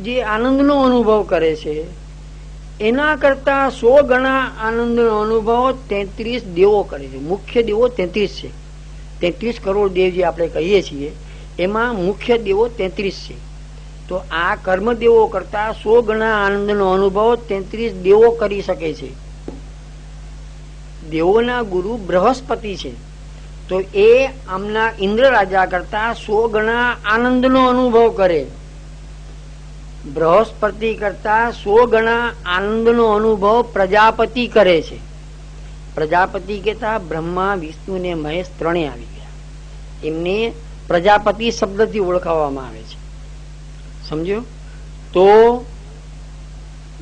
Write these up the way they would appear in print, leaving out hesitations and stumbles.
જે આનંદનો અનુભવ કરે છે એના કરતા 100 ગણા આનંદનો અનુભવ 33 દેવો કરે છે. મુખ્ય દેવો 33 છે. 33 કરોડ દેવ જે આપણે કહીએ છીએ એમાં મુખ્ય દેવો 33 છે. તો આ કર્મ દેવો કરતા 100 ગણા આનંદનો અનુભવ 33 દેવો કરી શકે છે. દેવોના ગુરુ બૃહસ્પતિ છે. તો એ આમના ઇન્દ્ર રાજા કરતા 100 ગણા આનંદનો અનુભવ કરે. બૃહસ્પતિ કરતા 100 ગણા આનંદનો અનુભવ પ્રજાપતિ કરે છે. પ્રજાપતિ કહેતા બ્રહ્મા, વિષ્ણુ ને મહેશ ત્રણે આવી ગયા. એમને પ્રજાપતિ શબ્દથી ઓળખાવવામાં આવે છે. સમજો? તો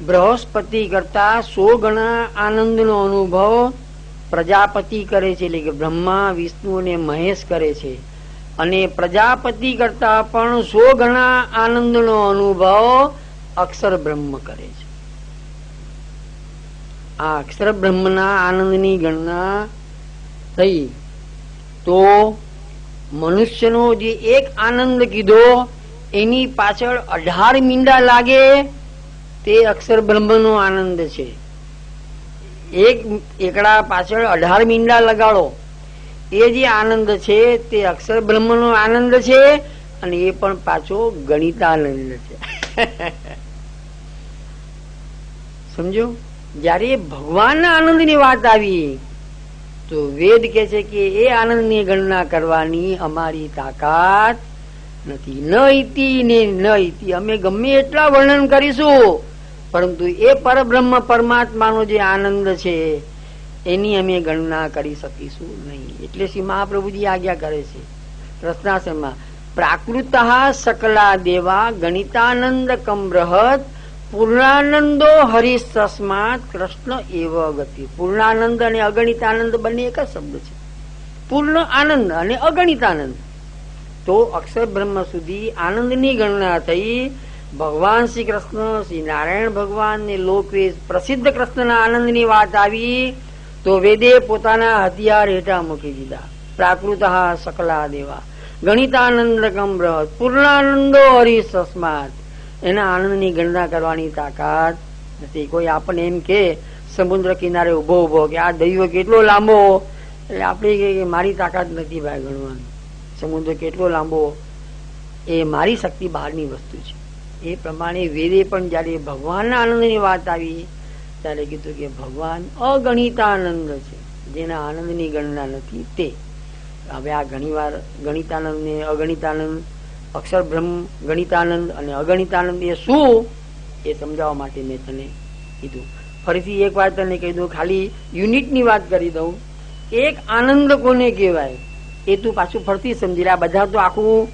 બૃહસ્પતિ કરતા 100 ગણા આનંદનો અનુભવ પ્રજાપતિ કરે છે, એટલે કે બ્રહ્મા, વિષ્ણુ અને મહેશ કરે છે. અને પ્રજાપતિ કરતા પણ 100 ગણા આનંદનો અનુભવ અક્ષર બ્રહ્મ કરે છે. આ અક્ષર બ્રહ્મના આનંદની ગણના થઈ તો મનુષ્યનો જે એક આનંદ કીધો એની પાછળ 18 મીંડા લાગે તે અક્ષર બ્રહ્મનો આનંદ છે. એક એકડા પાછળ 18 મીંડા લગાડો એ જે આનંદ છે તે અક્ષર બ્રહ્મનો આનંદ છે. અને એ પણ પાછો ગણિતાનંદ છે. સમજો? જયારે ભગવાનના આનંદની વાત આવી તો વેદ કહે છે કે એ આનંદની ગણના કરવાની અમારી તાકાત નથી. ન ઇતિ ને ન ઇતિ, અમે ગમે એટલા વર્ણન કરીશું પરંતુ એ પરબ્રહ્મ પરમાત્માનો જે આનંદ છે એની અમે ગણના કરી શકીશું નહીં. એટલે શ્રી મહાપ્રભુજી આજ્ઞા કરે છે રત્નાસનમાં, પ્રાકૃત સકલા દેવા ગણિતાનંદ કમ બૃહદ પૂર્ણાનંદો હરીશ તસ્માત કૃષ્ણ એવ ગતિ. પૂર્ણાનંદ અને અગણિતાનંદ બંને એક જ શબ્દ છે. પૂર્ણ આનંદ અને અગણિતાનંદ. તો અક્ષર બ્રહ્મ સુધી આનંદની ગણના થઈ. ભગવાન શ્રી કૃષ્ણ, શ્રી નારાયણ ભગવાન ને લોકવેદ પ્રસિદ્ધ કૃષ્ણના આનંદની વાત આવી તો વેદે પોતાના હથિયાર હેઠા મૂકી દીધા. પ્રાકૃત સકલા દેવા ગણિતાનંદ કમ બૃહદ પૂર્ણાનંદો હરીશ તસ્માત. એના આનંદની ગણના કરવાની તાકાત નથી. કોઈ આપણને એમ કે સમુદ્ર કિનારે ઉભો ઉભો કે આ દૈવ કેટલો લાંબો, એટલે આપણે કે મારી તાકાત નથી ભાઈ ગણવાનું. સમુદ્ર કેટલો લાંબો એ મારી શક્તિ બહારની વસ્તુ છે. એ પ્રમાણે વેદે પણ જયારે ભગવાનના આનંદની વાત આવી ત્યારે કીધું કે ભગવાન અગણિતાનંદ છે, જેના આનંદની ગણના નથી તે. હવે આ ઘણી વાર ગણિતાનંદ ને અગણિતાનંદ, અક્ષર બ્રહ્મ ગણિતાનંદ અને અગણિતાનંદ એ શું એ સમજાવવા માટે મેં તને કીધું. ફરીથી એક વાર તને કહી દઉં, ખાલી યુનિટની વાત કરી દઉં. એક આનંદ કોને કહેવાય એ તું પાછું ફરતી સમજી લે. આ બધા તો આખું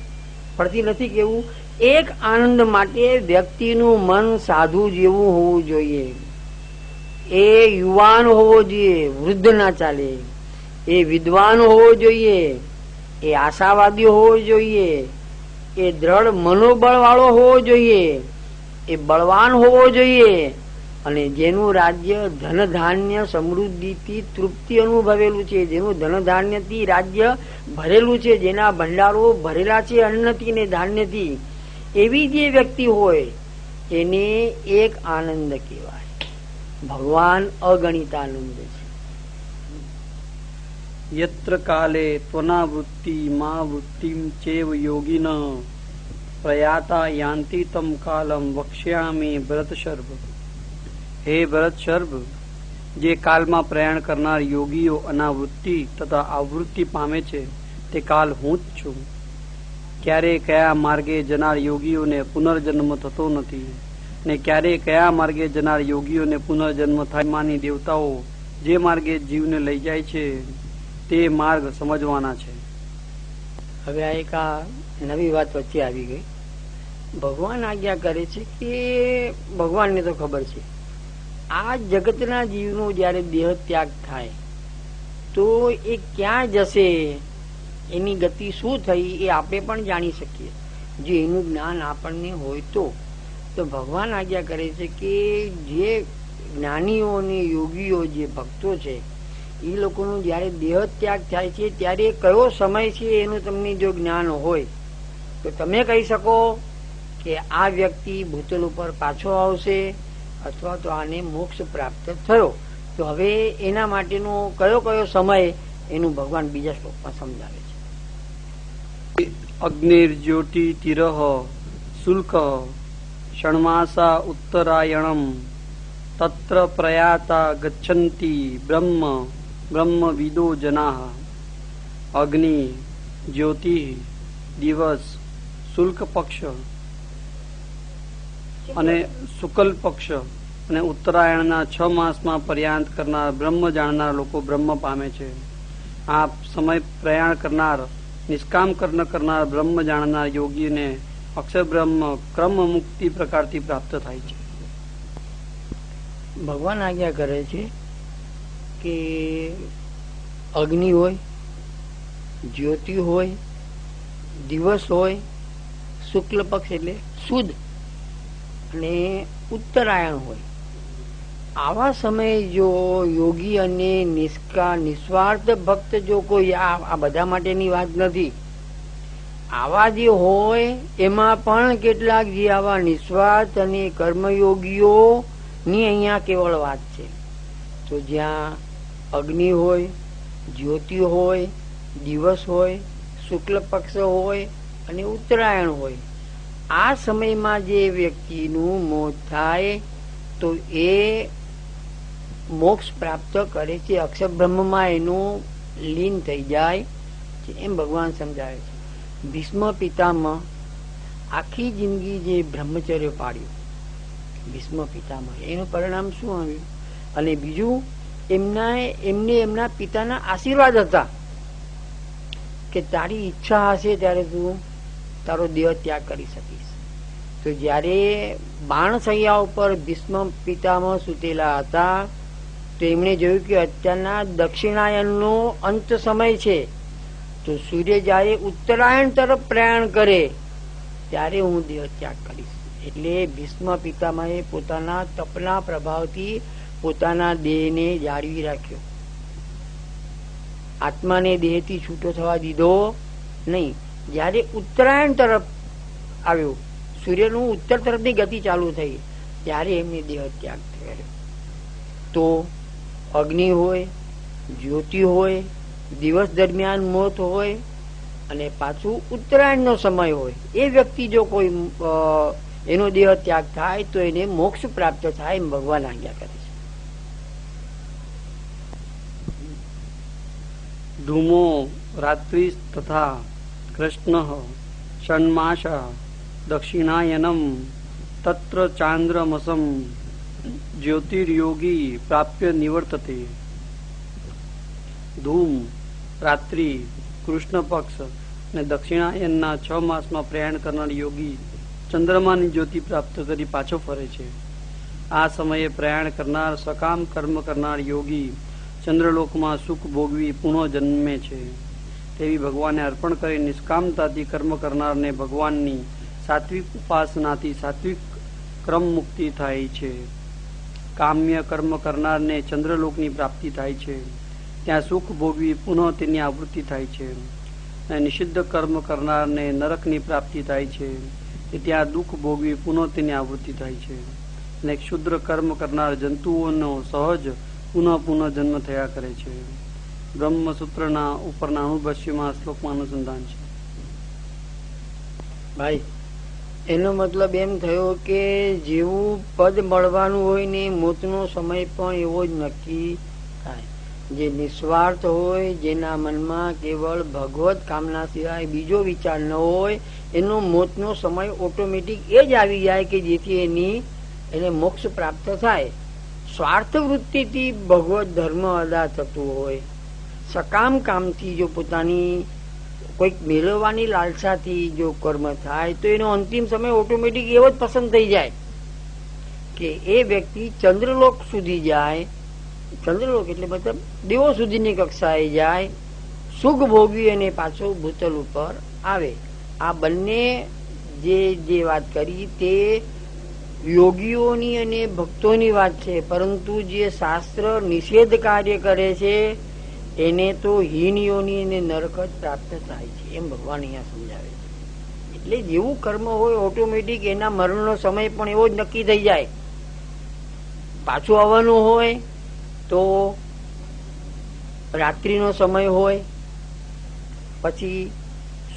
ફરતી નથી કેવું. એક આનંદ માટે વ્યક્તિનું મન સાધુ જેવું હોવું જોઈએ. એ યુવાન હોવો જોઈએ, વૃદ્ધ ના ચાલે. એ વિદ્વાન હોવો જોઈએ, એ આશાવાદી હોવો જોઈએ, એ દ્રઢ મનોબળ વાળો હોવો જોઈએ, એ બળવાન હોવો જોઈએ, અને જેનું રાજ્ય ધન ધાન્ય સમૃદ્ધિથી તૃપ્તિ અનુભવેલું છે, જેનું ધન ધાન્યથી રાજ્ય ભરેલું છે, જેના ભંડારો ભરેલા છે અન્નથી ને ધાન્યથી, એવી જે વ્યક્તિ હોય એને એક આનંદ કહેવાય. ભગવાન અગણિતાનંદ છે. યત્ર કાલે ત્વનાવૃત્તિ મા વૃત્તિમ ચેવ યોગિન પ્રયાતા યાંતિ તમ કાલમ વક્ષ્યામી ભરતશર્ભ. હે ભરતશર્ભ, જે કાલમાં પ્રયાણ કરનાર યોગીઓ અનાવૃત્તિ તથા આવૃત્તિ પામે છે તે કાલ હું જ છું. ક્યારે કયા માર્ગે જનાર યોગીઓને પુનર્જન્મ થતો નથી ને ક્યારે કયા માર્ગે જનાર યોગીઓને પુનર્જન્મ થાય. માની દેવતાઓ જે માર્ગે જીવને લઈ જાય છે તે માર્ગ સમજવાના છે. હવે આ એક નવી વાત વચ્ચે આવી ગઈ. ભગવાન આજ્ઞા કરે છે કે ભગવાનને તો ખબર છે આ જગતના જીવનો જયારે દેહ ત્યાગ થાય તો એ ક્યાં જશે, એની ગતિ શું થઈ એ આપણે પણ જાણી શકીએ જો એનું જ્ઞાન આપણને હોય તો. ભગવાન આજ્ઞા કરે છે કે જે જ્ઞાનીઓ અને યોગીઓ જે ભક્તો છે એ લોકોનું જયારે દેહ ત્યાગ થાય છે ત્યારે કયો સમય છે એનું તમને જો જ્ઞાન હોય તો તમે કહી શકો કે આ વ્યક્તિ ભૂતલ ઉપર પાછો આવશે અથવા તો આને મોક્ષ પ્રાપ્ત થયો. તો હવે એના માટેનો કયો કયો સમય એનું ભગવાન બીજા શ્લોકમાં સમજાવે છે. અગ્નિર્જ્યોતિ તિરહ શુલ્ક ષણમાસા ઉત્તરાયણમ તત્ર પ્રયાતા ગચ્છન્તિ બ્રહ્મવિદો જનાઃ. અગ્નિ, જ્યોતિ, દિવસ, શુલ્ક પક્ષ અને શુક્લ પક્ષ અને ઉત્તરાયણના 6 માસમાં પ્રયાણ કરનાર બ્રહ્મ જાણનાર લોકો બ્રહ્મ પામે છે. આ સમય પ્રયાણ કરનાર નિષ્કામ કર્મ કરનાર બ્રહ્મ જાણનાર યોગીને અક્ષર બ્રહ્મ ક્રમ મુક્તિ પ્રકારથી પ્રાપ્ત થાય છે. ભગવાન આજ્ઞા કરે છે કે અગ્નિ હોય, જ્યોતિ હોય, દિવસ હોય, શુક્લ પક્ષ એટલે સુદ અને ઉત્તરાયણ હોય. આવા સમયે જો યોગી અને નિસ્વાર્થ ભક્ત જો કોઈ, આ બધા માટેની વાત નથી, આવા જે હોય એમાં પણ કેટલાક જે આવા નિસ્વાર્થ અને કર્મયોગીઓ ની અહીંયા કેવળ વાત છે. તો જ્યાં અગ્નિ હોય, જ્યોતિ હોય, દિવસ હોય, શુક્લ પક્ષ હોય અને ઉત્તરાયણ હોય, આ સમયમાં જે વ્યક્તિનું મોત થાય તો એ મોક્ષ પ્રાપ્ત કરે છે, અક્ષર બ્રહ્મમાં એનું લીન થઈ જાય છે, એમ ભગવાન સમજાવે છે. ભીષ્મ પિતામહ આખી જિંદગી જે બ્રહ્મચર્ય પાડ્યું, ભીષ્મ પિતામહ, એનું પરિણામ શું આવ્યું? અને બીજું, એમને એમના પિતાના આશીર્વાદ હતા કે તારી ઈચ્છા હશે ત્યારે તું તારો દેહ ત્યાગ કરી શકીશ. તો જયારે બાણશૈયા ઉપર ભીષ્મ પિતામહ સુતેલા હતા તો એમણે જોયું કે અત્યારના દક્ષિણાયનનો અંત સમય છે, તો સૂર્ય જયારે ઉત્તરાયણ તરફ પ્રયાણ કરે ત્યારે હું દેહ ત્યાગ કરીશ. એટલે ભીષ્મ પિતામહે પોતાના તપના પ્રભાવથી પોતાના દેહને જાળવી રાખ્યો, આત્માને દેહથી છૂટો થવા દીધો નહીં. જયારે ઉત્તરાયણ તરફ આવ્યો, સૂર્યનું ઉત્તર તરફની ગતિ ચાલુ થઈ, ત્યારે એમને દેહ ત્યાગ થયો. તો અગ્નિ હોય, જ્યોતિ હોય, દિવસ દરમિયાન મોત હોય અને પાછું ઉત્તરાયણનો સમય હોય, એ વ્યક્તિ જો કોઈ એનો દેહ ત્યાગ થાય તો એને મોક્ષ પ્રાપ્ત થાય એમ ભગવાન આજ્ઞા કરે છે. ધૂમો રાત્રિ તથા કૃષ્ણ ષણમાસ દક્ષિણાયનમ તત્ર ચાંદ્રમસમ જ્યોતિર્યોગી પ્રાપ્ય નિવર્તતે. ધૂમ, રાત્રિ, કૃષ્ણ પક્ષ અને દક્ષિણાયનના 6 માસમાં પ્રયાણ કરનાર યોગી ચંદ્રમાની જ્યોતિ પ્રાપ્ત કરી પાછો ફરે છે. આ સમયે પ્રયાણ કરનાર સકામ કર્મ કરનાર યોગી ચંદ્રલોકમાં સુખ ભોગવી પુનઃ જન્મે છે. તેવી ભગવાનને અર્પણ કરી નિષ્કામતાથી કર્મ કરનારને ભગવાનની સાત્વિક ઉપાસનાથી સાત્વિક ક્રમ મુક્તિ થાય છે. કામ્ય કર્મ કરનારને ચંદ્રલોકની પ્રાપ્તિ થાય છે, ત્યાં સુખ ભોગવી પુનઃ તેની આવૃત્તિ થાય છે. અને નિષિદ્ધ કર્મ કરનારને નરકની પ્રાપ્તિ થાય છે, ત્યાં દુઃખ ભોગવી પુનઃ તેની આવૃત્તિ થાય છે. અને ક્ષુદ્ર કર્મ કરનાર જંતુઓનો સહજ પુનઃ જન્મ થયા કરે છે. બ્રહ્મસૂત્રના ઉપરના અનુભાષ્યમાં શ્લોકમાં અનુસંધાન છે. ભાઈ, એનો મતલબ એમ થયો કે જેવું પદ મળવાનું હોય ને મોતનો સમય પણ એવો જ નક્કી થાય. જે નિસ્વાર્થ હોય, જેના મનમાં કેવળ ભગવત કામના સિવાય બીજો વિચાર ન હોય, એનો મોતનો સમય ઓટોમેટિક એ જ આવી જાય કે જેથી એને મોક્ષ પ્રાપ્ત થાય. સ્વાર્થ વૃત્તિથી ભગવત ધર્મ અદા થતું હોય, સકામ કામથી જો પોતાની કોઈક મેળવવાની લાલસાથી જો કર્મ થાય તો એનો અંતિમ સમય ઓટોમેટિક એવો જ પસંદ થઈ જાય કે એ વ્યક્તિ ચંદ્રલોક સુધી જાય. ચંદ્રલોક એટલે મતલબ દેવો સુધીની કક્ષાએ જાય, સુખ ભોગવી અને પાછો ભૂતલ ઉપર આવે. આ બંને જે વાત કરી તે યોગીઓની અને ભક્તોની વાત છે, પરંતુ જે શાસ્ત્ર નિષેધ કાર્ય કરે છે એને તો હીન યોની અને નરક જ પ્રાપ્ત થાય છે, એમ ભગવાન અહીંયા સમજાવે છે. એટલે જેવું કર્મ હોય ઓટોમેટિક એના મરણનો સમય પણ એવો જ નક્કી થઈ જાય. પાછું આવવાનું હોય તો રાત્રિનો સમય હોય, પછી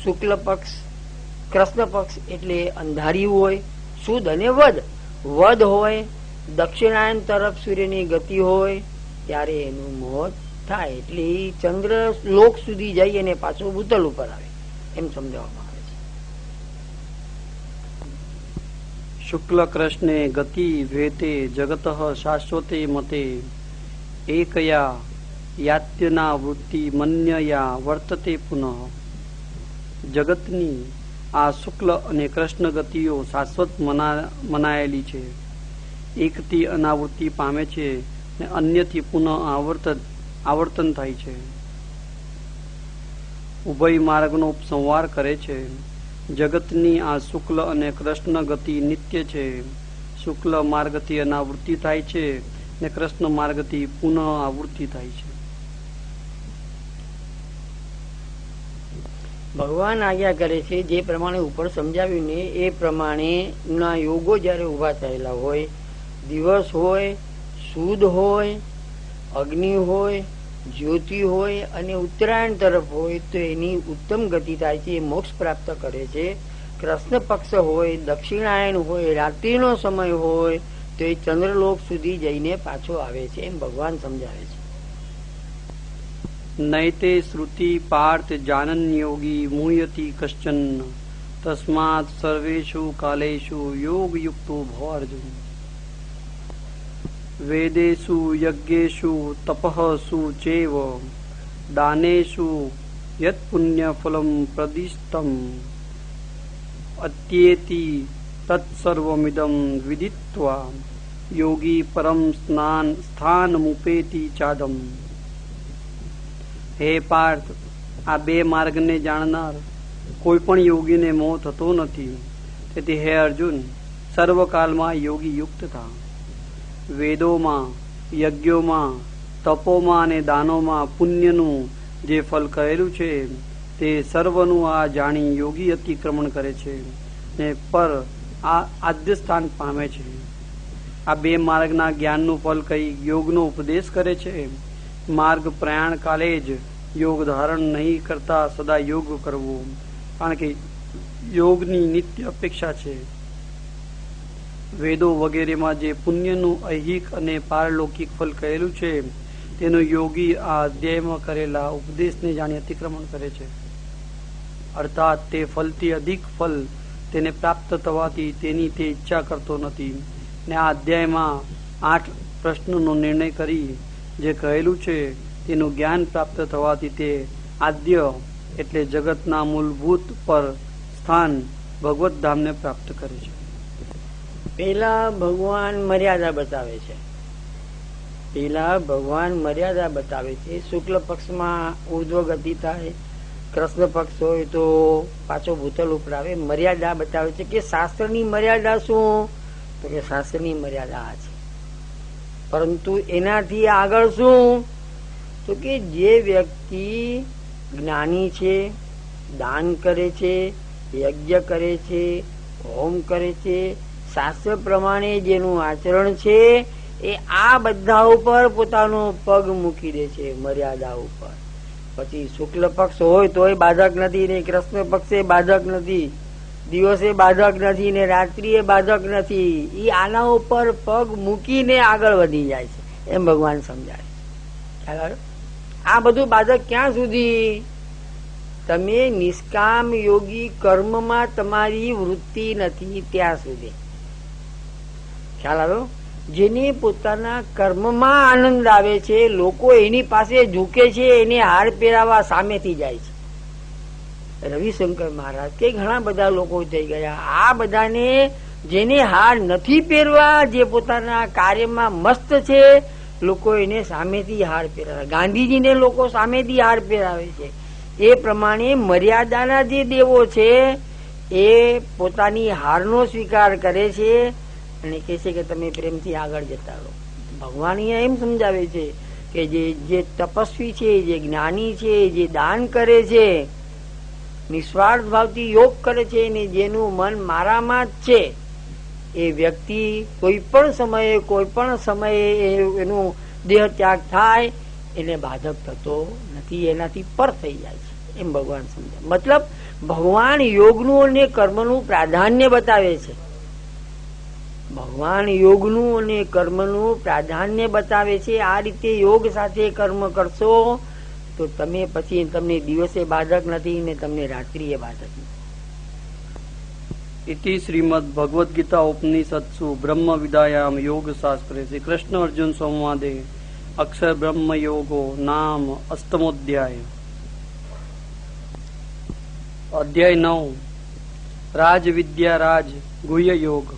શુક્લ પક્ષ, કૃષ્ણ પક્ષ એટલે અંધારી હોય, સુદ અને વદ હોય, દક્ષિણાયન તરફ સૂર્યની ગતિ હોય ત્યારે એનું મોત થાય. એટલે એ ચંદ્ર લોક સુધી જાય અને પાછો ભૂતલ ઉપર આવે એમ સમજાવવામાં આવે છે. શુક્લ કૃષ્ણે ગતિ વેતે જગત શાશ્વતે મતે એકયા યાત્યના વૃત્તિ મન્યયા વર્તતે પુનઃ. જગતની આ શુક્લ અને કૃષ્ણ ગતિઓ શાશ્વત મનાયેલી છે. એકથી અનાવૃત્તિ પામે છે ને અન્યથી પુનઃ આવર્તન થાય છે. ઉભય માર્ગનો ઉપસંહાર કરે છે. જગતની આ શુક્લ અને કૃષ્ણ ગતિ નિત્ય છે. શુક્લ માર્ગથી અનાવૃત્તિ થાય છે ને કૃષ્ણ માર્ગથી પુનઃ આવૃત્તિ થાય છે. ભગવાન આજ્ઞા કરે છે જે પ્રમાણે ઉપર સમજાવ્યું ને એ પ્રમાણે ના યોગો જયારે ઉભા થયેલા હોય, દિવસ હોય, સૂદ હોય, અગ્નિ હોય, જ્યોતિ હોય અને ઉત્તરાયણ તરફ હોય તો એની ઉત્તમ ગતિ થાય છે, મોક્ષ પ્રાપ્ત કરે છે. કૃષ્ણ પક્ષ હોય, દક્ષિણાયન હોય, રાત્રિનો સમય હોય તો એ ચંદ્રલોક સુધી જઈને પાછો આવે છે એમ ભગવાન સમજાવે છે. નૈતે શ્રુતિ પાર્થ જાનન યોગી મુહ્યતિ કશ્ચન તસ્માત સર્વેષુ કાલેષુ યોગ યુક્તો ભવાર્જુન. વેદેષુ યજ્ઞેષુ તપઃસુ ચૈવ દાનેષુ યત પુણ્ય ફલમ પ્રદિષ્ટમ અત્યેતિ તત્સર્વમિદં વિદિત્વા યોગી પરમ સ્થાનમુપેતિ ચાદમ. હે પાર્થ, આ બે માર્ગને જાણનાર કોઈ પણ યોગીને મોહ થતો નથી. તેથી હે અર્જુન, સર્વકાલમાં યોગી યુક્ત થા. વેદોમાં, યજ્ઞોમાં, તપોમાં અને દાનોમાં પુણ્યનું જે ફલ કહેલું છે તે સર્વનું આ જાણી યોગી અતિક્રમણ કરે છે ને પર આદ્ય સ્થાન પામે છે. આ બે માર્ગના જ્ઞાનનું ફલ કહી યોગનો ઉપદેશ કરે છે. માર્ગ પ્રયાણ કાલે જ યોગ ધારણ નહીં કરતા સદા યોગ કરવો, કારણ કે યોગની નિત્ય અપેક્ષા છે. વેદો વગેરેમાં જે પુણ્યનું ઐહિક અને પારલૌકિક ફલ કહેલું છે તેનું યોગી આ અધ્યાયમાં કરેલા ઉપદેશને જાણી અતિક્રમણ કરે છે. અર્થાત તે ફલથી અધિક ફલ તેને પ્રાપ્ત થવાથી તેની તે ઈચ્છા કરતો નથી. ને આ અધ્યાયમાં 8 પ્રશ્નોનો નિર્ણય કરી જે કહેલું છે તેનું જ્ઞાન પ્રાપ્ત થવાથી તે આદ્ય એટલે જગતના મૂળભૂત પર સ્થાન ભગવત ધામને પ્રાપ્ત કરે છે. પેલા ભગવાન મર્યાદા બતાવે છે. શુક્લ પક્ષમાં ઉર્ધ્વ ગતિ થાય, કૃષ્ણ પક્ષ હોય તો પાછો ભૂતલ ઉપર આવે. મર્યાદા બતાવે છે કે શાસ્ત્રની મર્યાદા શું? તો કે શાસ્ત્રની મર્યાદા આ છે. પરંતુ એનાથી આગળ શું? તો કે જે વ્યક્તિ જ્ઞાની છે, દાન કરે છે, યજ્ઞ કરે છે, હોમ કરે છે, શાસ્ત્ર પ્રમાણે જેનું આચરણ છે એ આ બધા ઉપર પોતાનો પગ મૂકી દે છે, મર્યાદા ઉપર. પછી શુક્લ પક્ષ હોય તોય બાધક નથી ને કૃષ્ણ પક્ષે બાધક નથી, દિવસે બાધક નથી ને રાત્રિએ બાધક નથી. એ આના ઉપર પગ મૂકીને આગળ વધી જાય છે એમ ભગવાન સમજાય. ખ્યાલ? આ બધું બાધક ક્યાં સુધી? તમે નિષ્કામ યોગી કર્મમાં તમારી વૃત્તિ નથી ત્યાં સુધી. ખ્યાલ આવ્યો? જેને પોતાના કર્મમાં આનંદ આવે છે, લોકો એની પાસે ઝૂકે છે, એને હાર પહેરાવા સામેથી જાય છે. રવિશંકર મહારાજ કે ઘણા બધા લોકો થઈ ગયા. આ બધાને જેને હાર નથી પહેરવા, જે પોતાના કાર્યમાં મસ્ત છે, લોકો એને સામેથી હાર પહેરાવે. ગાંધીજીને લોકો સામેથી હાર પહેરાવે છે. એ પ્રમાણે મર્યાદાના જે દેવો છે એ પોતાની હારનો સ્વીકાર કરે છે અને કહે છે કે તમે પ્રેમથી આગળ જતા રહો. ભગવાન અહીંયા એમ સમજાવે છે કે જે તપસ્વી છે, જે જ્ઞાની છે, જે દાન કરે છે નિસ્વાર્થ ભાવથી યોગ કરે છે ને જેનું મન મારામાં જ છે એ વ્યક્તિ કોઈ પણ સમયે એનું દેહ ત્યાગ થાય એને બાધક થતો નથી, એનાથી પર થઈ જાય છે એમ ભગવાન સમજાય. મતલબ ભગવાન યોગનું અને કર્મનું પ્રાધાન્ય બતાવે છે. ભગવાન યોગનું અને કર્મનું પ્રાધાન્ય બતાવે છે. આ રીતે યોગ સાથે કર્મ કરશો તો તમે પછી તમને દિવસે બાધક નથી ને તમને રાત્રિએ બાધક નથી. इति श्रीमद् भगवद गीता उपनिषत्सु ब्रह्म विद्यायाम योग शास्त्रे श्री कृष्ण अर्जुन संवादे अक्षर ब्रह्म योगो नाम अष्टमोध्याय. अध्याय 9 राज विद्या राज गुह्य योग.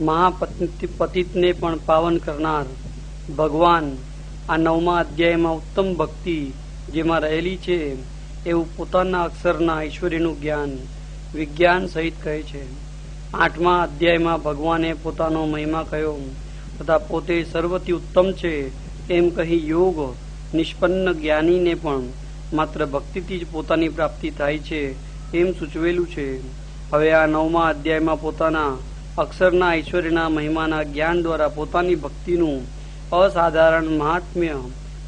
महापतित ने पण पावन करनार भगवान आ 9મા અધ્યાયમાં ઉત્તમ ભક્તિ જેમાં રહેલી છે એવું પોતાના અક્ષરના ઐશ્વર્યનું જ્ઞાન વિજ્ઞાન સહિત કહે છે. 8મા અધ્યાયમાં ભગવાને પોતાનો મહિમા કહ્યો તથા પોતે સર્વથી ઉત્તમ છે એમ કહી યોગ નિષ્પન્ન જ્ઞાનીને પણ માત્ર ભક્તિથી જ પોતાની પ્રાપ્તિ થાય છે એમ સૂચવેલું છે. હવે આ 9મા અધ્યાયમાં પોતાના અક્ષરના ઐશ્વર્યના મહિમાના જ્ઞાન દ્વારા પોતાની ભક્તિનું અસાધારણ મહાત્મ્ય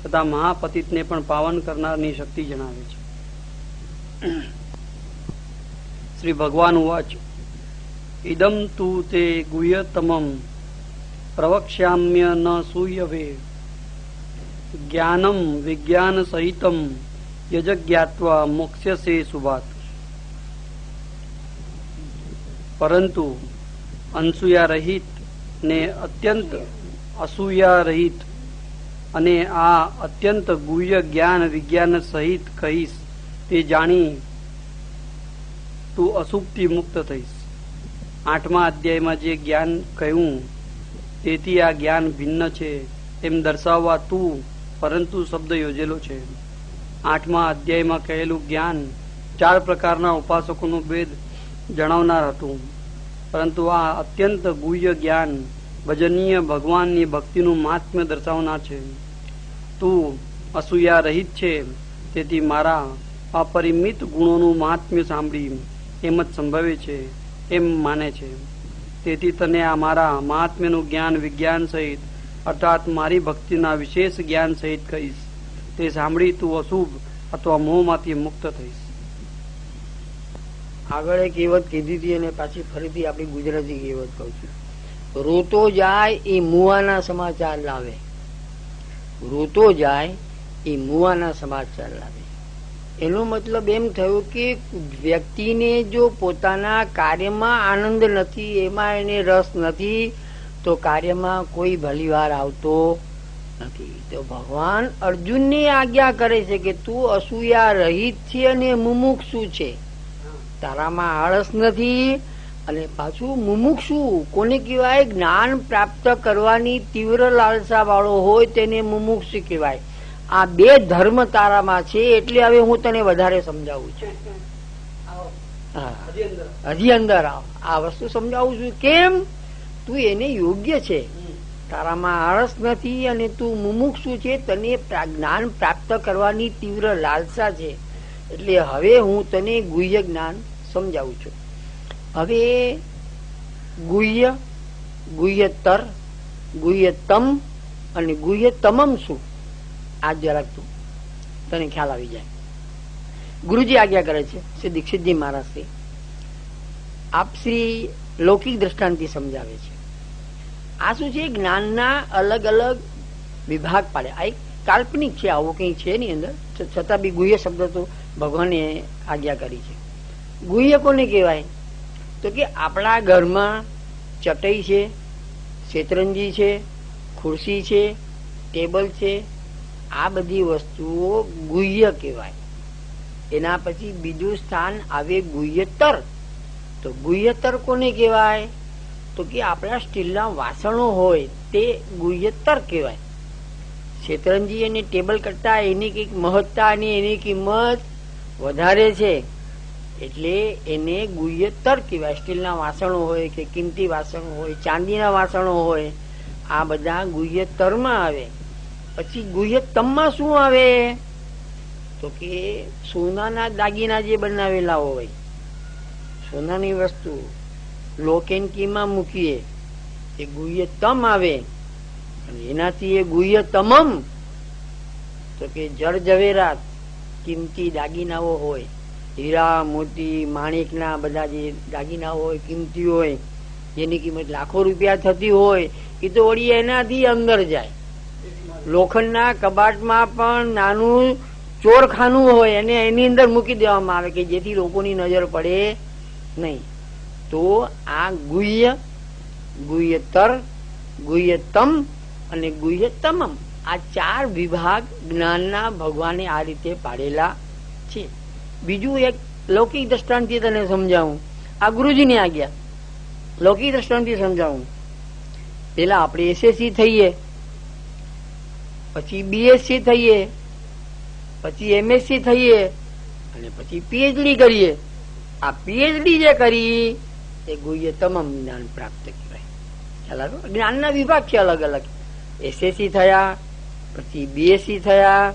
તથા મહાપતિતને પણ પાવન કરનારની શક્તિ જણાવે છે. શ્રી ભગવાન ઉવાચ ઇદમ તુ તે ગુહ્યતમમ પ્રવક્ષ્યામ્ય ન સૂયવે જ્ઞાનમ વિજ્ઞાન સહિતમ યજજ્ઞાત્વા મોક્ષ્યસે શુભાત. પરંતુ અનસૂયા રહિત ને અત્યંત અસૂયા રહિત અને આ અત્યંત ગુહ્ય જ્ઞાન વિજ્ઞાન સહિત કહીશ તે જાણી તું અશુભથી મુક્ત થઈશ. 8મા અધ્યાયમાં જે જ્ઞાન કહ્યું તેથી આ જ્ઞાન ભિન્ન છે એમ દર્શાવવા તું પરંતુ શબ્દ યોજેલો છે. 8મા અધ્યાયમાં કહેલું જ્ઞાન 4 પ્રકારના ઉપાસકોનું ભેદ જણાવનાર હતું, પરંતુ આ અત્યંત ગુહ્ય જ્ઞાન ભજનીય ભગવાનની ભક્તિનું મહાત્મ્ય દર્શાવનાર છે. તું અસૂયા રહિત છે તેથી મારા અપરિમિત ગુણોનું મહાત્મ્ય સાંભળી એમ જ સંભવે છે એમ માને છે. તેથી તને આ મારા મહાત્મ્યનું જ્ઞાન વિજ્ઞાન સહિત અર્થાત મારી ભક્તિના વિશેષ જ્ઞાન સહિત કહીશ. તે સાંભળી તું અશુભ અથવા મોહમાંથી મુક્ત થઈશ. આગળ એક કહેવત કીધી હતી અને પાછી ફરીથી આપણી ગુજરાતી કહેવત કહું છું. રોતો જાય એ મુવાના સમાચાર લાવે. રોતો જાય એ મુવાના સમાચાર લાવે. એનો મતલબ એમ થયો કે વ્યક્તિને જો પોતાના કાર્યમાં આનંદ નથી, એમાં એને રસ નથી, તો કાર્યમાં કોઈ ભલીવાર આવતો નથી. તો ભગવાન અર્જુનને આજ્ઞા કરે છે કે તું અસૂયા રહિત છે અને મુમુક્ષુ છે. તારામાં આળસ નથી અને પાછું મુમુક્ષુ કોને કહેવાય? જ્ઞાન પ્રાપ્ત કરવાની તીવ્ર લાલસા વાળો હોય તેને મુમુક્ષુ કહેવાય. આ 2 ધર્મ તારામાં છે એટલે હવે હું તને વધારે સમજાવું છું. હજી અંદર આવ, આ વસ્તુ સમજાવું છું. કેમ? તું એને યોગ્ય છે, તારામાં આળસ નથી અને તું મુમુક્ષુ છે, તને જ્ઞાન પ્રાપ્ત કરવાની તીવ્ર લાલસા છે. એટલે હવે હું તને ગુહ્ય જ્ઞાન સમજાવું છું. હવે ગુહ્ય, ગુહ્યતર, ગુહ્યતમ અને ગુહ્યતમમ શું? આ જરાક તું તને ખ્યાલ આવી જાય. ગુરુજી આજ્ઞા કરે છે શ્રી દીક્ષિતજી મહારાજથી, આપ શ્રી લૌકિક દ્રષ્ટાંતથી સમજાવે છે. આ શું છે? જ્ઞાનના અલગ અલગ વિભાગ પાડે. આ એક કાલ્પનિક છે, આવું કઈ છે ની અંદર, છતાં બી ગુહ્ય શબ્દ તો ભગવાને આજ્ઞા કરી છે. ગુહ્ય કોને કહેવાય? તો કે આપણા ઘરમાં ચટઈ છે, શેતરંજી છે, ખુરશી છે, ટેબલ છે, આ બધી વસ્તુઓ ગુહ્ય કહેવાય. એના પછી બીજું સ્થાન આવે ગુહ્યતર. તો ગુહ્યતર કોને કહેવાય? તો કે આપણા સ્ટીલના વાસણો હોય તે ગુહ્યતર કહેવાય. શેતરંજી અને ટેબલ કરતા એની કઈક મહત્તા અને એની કિંમત વધારે છે એટલે એને ગુહ્યતર કહેવાય. સ્ટીલના વાસણો હોય કે કિંમતી વાસણો હોય, ચાંદીના વાસણો હોય, આ બધા ગુહ્યતરમાં આવે. પછી ગુહ્યતમમાં શું આવે? તો કે સોનાના દાગીના જે બનાવેલા હોય, સોનાની વસ્તુ લોકેન્કીમાં મૂકીએ એ ગુહ્યતમ આવે, અને એનાથી એ ગુહ્યતમમ તો કે જળ ઝવેરાત કિંમતી દાગીનાઓ હોય, હીરા મોતી માણેકના બધા જે દાગીના હોય કિંમતી હોય, જેની કિંમત લાખો રૂપિયા થતી હોય, એ તો વળી એનાથી અંદર જાય. લોખંડના કબાટમાં પણ નાનું ચોરખાનું હોય અને એની અંદર મૂકી દેવામાં આવે કે જેથી લોકોની નજર પડે નહીં. તો આ ગુહ્ય, ગુહ્યતર, ગુહ્યતમ અને ગુહ્યતમમ આ ચાર વિભાગ જ્ઞાનના ભગવાને આ રીતે પાડેલા છે. બીજું એક લૌકિક દ્રષ્ટાંતથી તને સમજાવું. આ ગુરુજીની આજ્ઞા. લૌકિક દ્રષ્ટાંતથી સમજાવું. પેલા આપણે એસએસસી થઈએ, પછી બીએસસી થઈએ, પછી એમએસસી થઈએ અને પછી પીએચડી કરીએ. આ પીએચડી જે કરી એ ગુહ્યતમમ જ્ઞાન પ્રાપ્ત કહેવાય. ખ્યાલ આવ્યો? જ્ઞાનના વિભાગ છે અલગ અલગ. એસએસસી થયા, પછી બીએસસી થયા,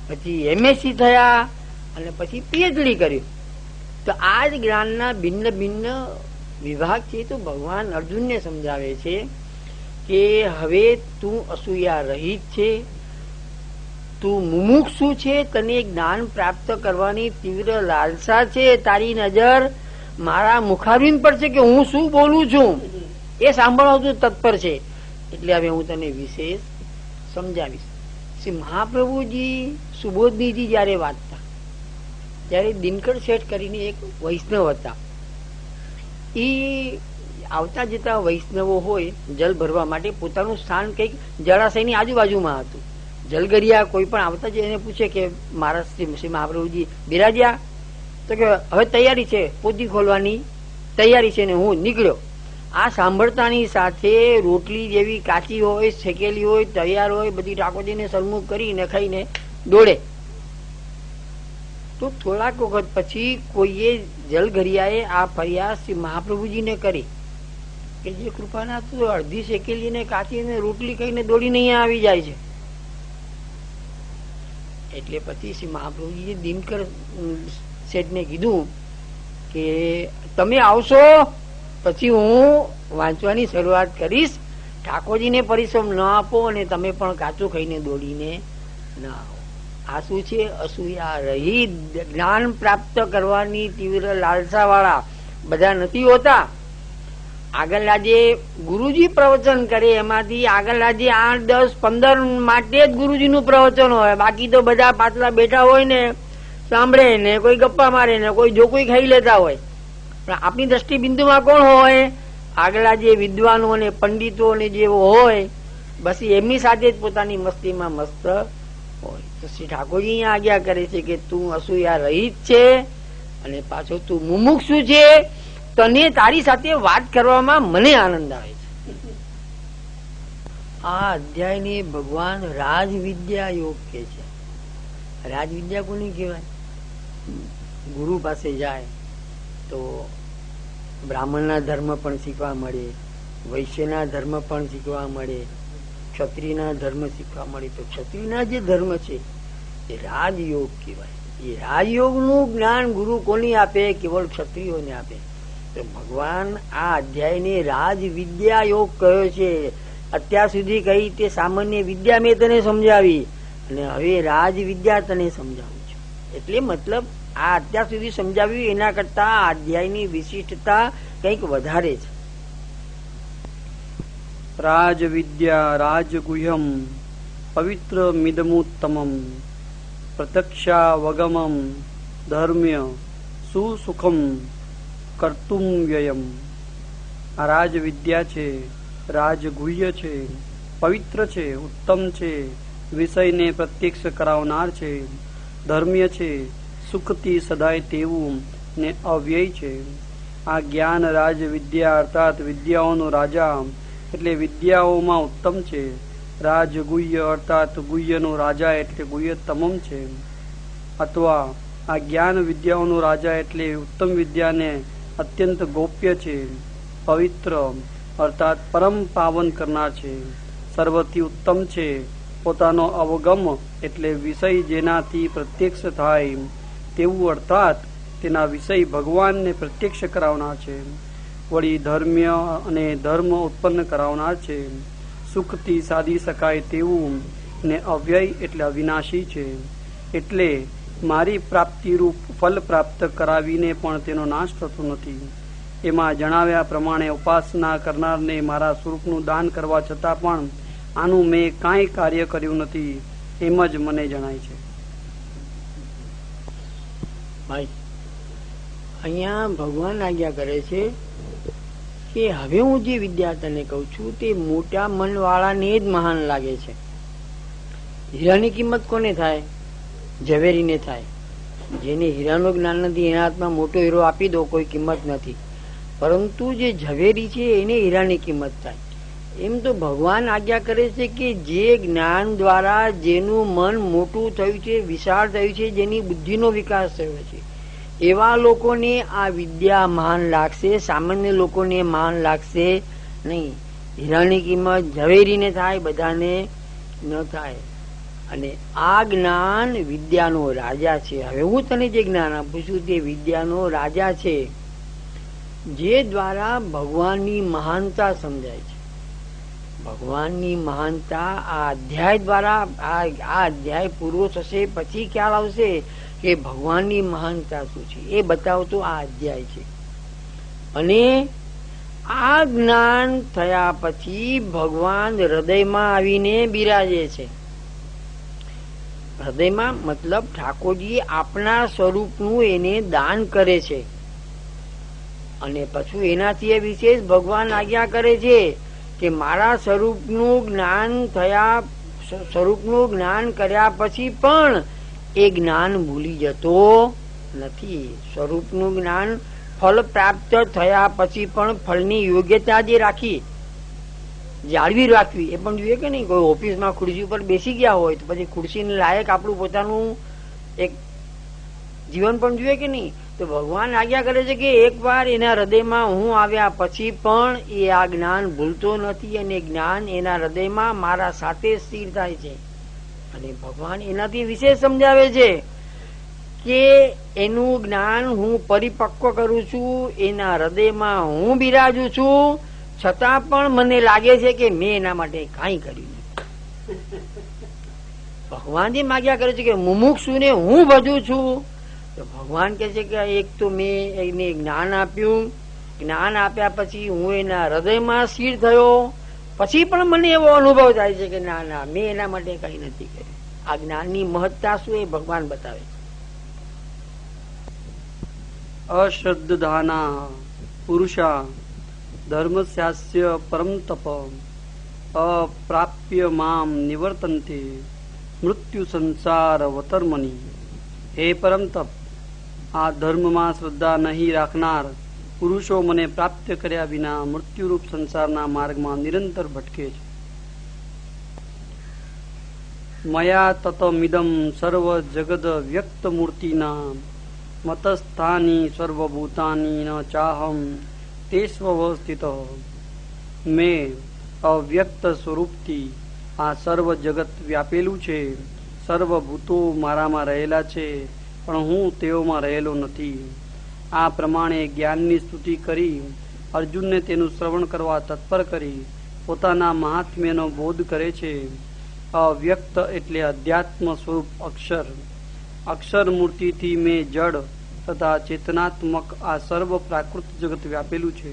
પછી એમએસસી થયા અને પછી પીએચડી કર્યું. તો આ જ જ્ઞાનના ભિન્ન ભિન્ન વિભાગ છે. તો ભગવાન અર્જુનને સમજાવે છે કે હવે તું અસૂયા રહિત છે, તું મુમુક્ષુ છે, તને જ્ઞાન પ્રાપ્ત કરવાની તીવ્ર લાલસા છે, તારી નજર મારા મુખારવિંદ પર છે કે હું શું બોલું છું એ સાંભળવા તું તત્પર છે. એટલે હવે હું તને વિશેષ સમજાવીશ. શ્રી મહાપ્રભુજી સુબોધનીજી જયારે વાંચતા ત્યારે દિનકર શેઠ કરીને એક વૈષ્ણવ હતા. એ આવતા જતા વૈષ્ણવો હોય જલ ભરવા માટે પોતાનું સ્થાન કઈક જળાશયની આજુબાજુમાં હતું. જલગરિયા કોઈ પણ આવતા એને પૂછે કે મારા શ્રી મહાપ્રભુજી બિરાજ્યા? તો કે હવે તૈયારી છે, પોતી ખોલવાની તૈયારી છે ને હું નીકળ્યો. આ સાંભળતાની સાથે રોટલી જેવી કાચી હોય, શેકેલી હોય, તૈયાર હોય, બધી ઠાકોરજીને સન્મુખ કરીને ખાઈને દોડે. તો થોડાક વખત પછી કોઈએ જલઘરિયાએ આ ફરિયાદ શ્રી મહાપ્રભુજીને કરી કે જે કૃપાના તો અડધી શેકેલી ને કાચી ને રોટલી ખાઈને દોડીને અહીંયા આવી જાય છે. એટલે પછી શ્રી મહાપ્રભુજીએ દિનકર શેઠને કીધું કે તમે આવશો પછી હું વાંચવાની શરૂઆત કરીશ. ઠાકોરજીને પરિશ્રમ ન આપો અને તમે પણ કાચું ખાઈને દોડીને ના આવો. આ શું છે? અસૂયા રહિત જ્ઞાન પ્રાપ્ત કરવાની તીવ્ર લાલસા વાળા બધા નથી હોતા. આગળના જે ગુરુજી પ્રવચન કરે એમાંથી આગળના જે 8, 10, 15 માટે જ ગુરુજીનું પ્રવચન હોય. બાકી તો બધા પાછલા બેઠા હોય ને સાંભળે ને કોઈ ગપ્પા મારે ને કોઈ જો કોઈ ખાઈ લેતા હોય. પણ આપણી દ્રષ્ટિ બિંદુમાં કોણ હોય? આગલા જે વિદ્વાનો ને પંડિતો ને જે હોય બસ એમની સાથે જ પોતાની મસ્તીમાં મસ્ત હોય. તો શ્રી ઠાકોરજી અહીંયા આજ્ઞા કરે છે કે તું અસૂયા રહિત છે અને પાછો તું મુમુક્ષુ છે. તને તારી સાથે વાત કરવામાં મને આનંદ આવે છે. આ અધ્યાયને ભગવાન રાજવિદ્યા યોગ કે છે. રાજવિદ્યા કોની કહેવાય? ગુરુ પાસે જાય તો બ્રાહ્મણના ધર્મ પણ શીખવા મળે, વૈશ્યના ધર્મ પણ શીખવા મળે, ક્ષત્રિયના ધર્મ શીખવા મળે. તો ક્ષત્રિયના જે ધર્મ છે એ રાજયોગ કહેવાય. એ રાજયોગનું જ્ઞાન ગુરુ કોની આપે? કેવળ ક્ષત્રિયોને આપે. તો ભગવાન આ અધ્યાયને રાજવિદ્યા યોગ કહ્યો છે. અત્યાર સુધી કહી તે સામાન્ય વિદ્યા મેં તને સમજાવી અને હવે રાજવિદ્યા તને સમજાવું છું. એટલે મતલબ આ અત્યાર સુધી સમજાવ્યું એના કરતા આ અધ્યાયની વિશિષ્ટતા કંઈક વધારે છે. રાજવિદ્યા રાજગુહ્યમ પવિત્ર મિદમુત્તમમ પ્રત્યક્ષાવગમમ ધર્મ્ય સુસુખમ કર્તુમ વ્યયમ. આ રાજવિદ્યા છે, રાજગુહ્ય છે, પવિત્ર છે, ઉત્તમ છે, વિષયને પ્રત્યક્ષ કરાવનાર છે, ધર્મ્ય છે, સુખથી સદાય તેવું ને અવ્યય છે. આ જ્ઞાન રાજ વિદ્યા અર્થાત વિદ્યાઓનો રાજા એટલે વિદ્યાઓમાં ઉત્તમ છે. રાજગુહ્ય અર્થાત ગુહ્યનો રાજા એટલે ગુહ્યતમમ છે. અથવા આ જ્ઞાન વિદ્યાઓનો રાજા એટલે ઉત્તમ વિદ્યાને અત્યંત ગોપ્ય છે. પવિત્ર અર્થાત પરમ પાવન કરનાર છે. સર્વથી ઉત્તમ છે, પોતાનો અવગમ એટલે વિષય જેનાથી પ્રત્યક્ષ થાય તેવું, અર્થાત તેના વિષય ભગવાનને પ્રત્યક્ષ કરાવનાર છે. વળી ધર્મ્ય અને ધર્મ ઉત્પન્ન કરાવનાર છે. સુખથી સાધી શકાય તેવું ને અવ્યય એટલે અવિનાશી છે. એટલે મારી પ્રાપ્તિરૂપ ફલ પ્રાપ્ત કરાવીને પણ તેનો નાશ થતો નથી. એમાં જણાવ્યા પ્રમાણે ઉપાસના કરનારને મારા સ્વરૂપનું દાન કરવા છતાં પણ આનું મેં કાંઈ કાર્ય કર્યું નથી એમ જ મને જણાય છે. ભાઈ અહીંયા ભગવાન આજ્ઞા કરે છે કે હવે હું જે વિદ્યા તને કહું છું તે મોટા મન વાળાને જ મહાન લાગે છે. હીરાની કિંમત કોને થાય? ઝવેરીને થાય. જેને હીરાનું જ્ઞાન નથી એના હાથમાં મોટો હીરો આપી દો, કોઈ કિંમત નથી. પરંતુ જે ઝવેરી છે એને હીરાની કિંમત થાય. એમ તો ભગવાન આજ્ઞા કરે છે કે જે જ્ઞાન દ્વારા જેનું મન મોટું થયું છે, વિશાળ થયું છે, જેની બુદ્ધિનો વિકાસ થયો છે, એવા લોકોને આ વિદ્યા મહાન લાગશે. સામાન્ય લોકોને મહાન લાગશે નહીં. હીરાની કિંમત ઝવેરીને થાય, બધાને ન થાય. અને આ જ્ઞાન વિદ્યાનો રાજા છે. હવે હું તને જે જ્ઞાન આપું છું તે વિદ્યાનો રાજા છે, જે દ્વારા ભગવાનની મહાનતા સમજાય છે. ભગવાનની મહાનતા આ અધ્યાય દ્વારા, આ અધ્યાય પૂરો થશે પછી ખ્યાલ આવશે કે ભગવાનની મહાનતા શું છે. એ બતાવતો આ અધ્યાય છે. અને આ જ્ઞાન થયા પછી ભગવાન હૃદયમાં આવીને બિરાજે છે. હૃદયમાં મતલબ ઠાકોરજી આપના સ્વરૂપનું એને દાન કરે છે. અને પછી એનાથી વિશેષ ભગવાન આજ્ઞા કરે છે કે મારા સ્વરૂપનું જ્ઞાન થયા, સ્વરૂપનું જ્ઞાન કર્યા પછી પણ એ જ્ઞાન ભૂલી જતો નથી. સ્વરૂપનું જ્ઞાન ફળ પ્રાપ્ત થયા પછી પણ ફળની યોગ્યતા જે રાખી, જાળવી રાખવી, એ પણ જોઈએ કે નહીં. કોઈ ઓફિસમાં ખુરશી ઉપર બેસી ગયા હોય તો પછી ખુરશીને લાયક આપણું પોતાનું એક જીવન પણ જોઈએ કે નહીં. તો ભગવાન આજ્ઞા કરે છે કે એકવાર એના હૃદયમાં હું આવ્યા પછી પણ એ આ જ્ઞાન ભૂલતો નથી અને જ્ઞાન એના હૃદયમાં મારા સાથે સ્થિર થાય છે. અને ભગવાન એનાથી વિશેષ સમજાવે છે કે એનું જ્ઞાન હું પરિપક્વ કરું છું, એના હૃદયમાં હું બિરાજું છું, છતાં પણ મને લાગે છે કે મેં એના માટે કાંઈ કર્યું નથી. ભગવાન જે આજ્ઞા કરે છે કે મુમુક્ષુને હું ભજું છું, તો ભગવાન કહે છે કે એક તો મેં એને જ્ઞાન આપ્યું, જ્ઞાન આપ્યા પછી હું એના હૃદયમાં સ્થિર થયો, પછી પણ મને એવો અનુભવ થાય છે કે ના ના મેં એના માટે કઈ નથી કર્યું. આ જ્ઞાનની મહત્તા શું એ ભગવાન બતાવે છે. અશ્રદ્ધાના પુરુષા ધર્મસ્યાસ્ય પરમ તપ અપ્રાપ્ય મામ નિવર્તન્તે મૃત્યુ સંસાર વતર્મની. હે પરમ તપ, આ ધર્મમાં શ્રદ્ધા નહીં રાખનાર પુરુષો મને પ્રાપ્ત કર્યા વિના મૃત્યુરૂપ સંસારના માર્ગમાં નિરંતર ભટકે છે. મયા તતમિદમ સર્વ જગદ વ્યક્ત મૂર્તિના મતસ્થાની સર્વભૂતાની ન ચાહમ તેસ્વસ્થિત. મેં અવ્યક્ત સ્વરૂપથી આ સર્વ જગત વ્યાપેલું છે. સર્વભૂતો મારામાં રહેલા છે, પણ હું તેઓમાં રહેલો નથી. આ પ્રમાણે જ્ઞાનની સ્તુતિ કરી અર્જુનને તેનું શ્રવણ કરવા તત્પર કરી પોતાના મહાત્મ્યનો બોધ કરે છે. અવ્યક્ત એટલે અધ્યાત્મ સ્વરૂપ અક્ષર. અક્ષર મૂર્તિથી મેં જડ તથા ચેતનાત્મક આ સર્વ પ્રાકૃત જગત વ્યાપેલું છે.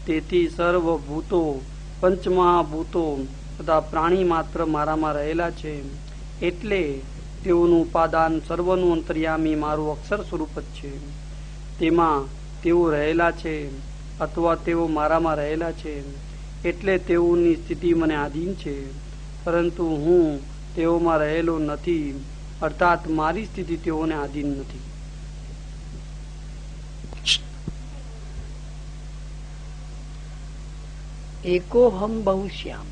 તેથી સર્વભૂતો, પંચમહાભૂતો તથા પ્રાણી માત્ર મારામાં રહેલા છે. એટલે તેઓનું ઉપાદાન સર્વનું અંતર્યામી મારું અક્ષર સ્વરૂપ જ છે. તેમાં તેઓ રહેલા છે અથવા તેઓ મારામાં રહેલા છે, એટલે તેઓની સ્થિતિ મને આધીન છે. પરંતુ હું તેઓમાં રહેલો નથી, અર્થાત મારી સ્થિતિ તેઓને આધીન નથી. એકો હમ બહુ શ્યામ.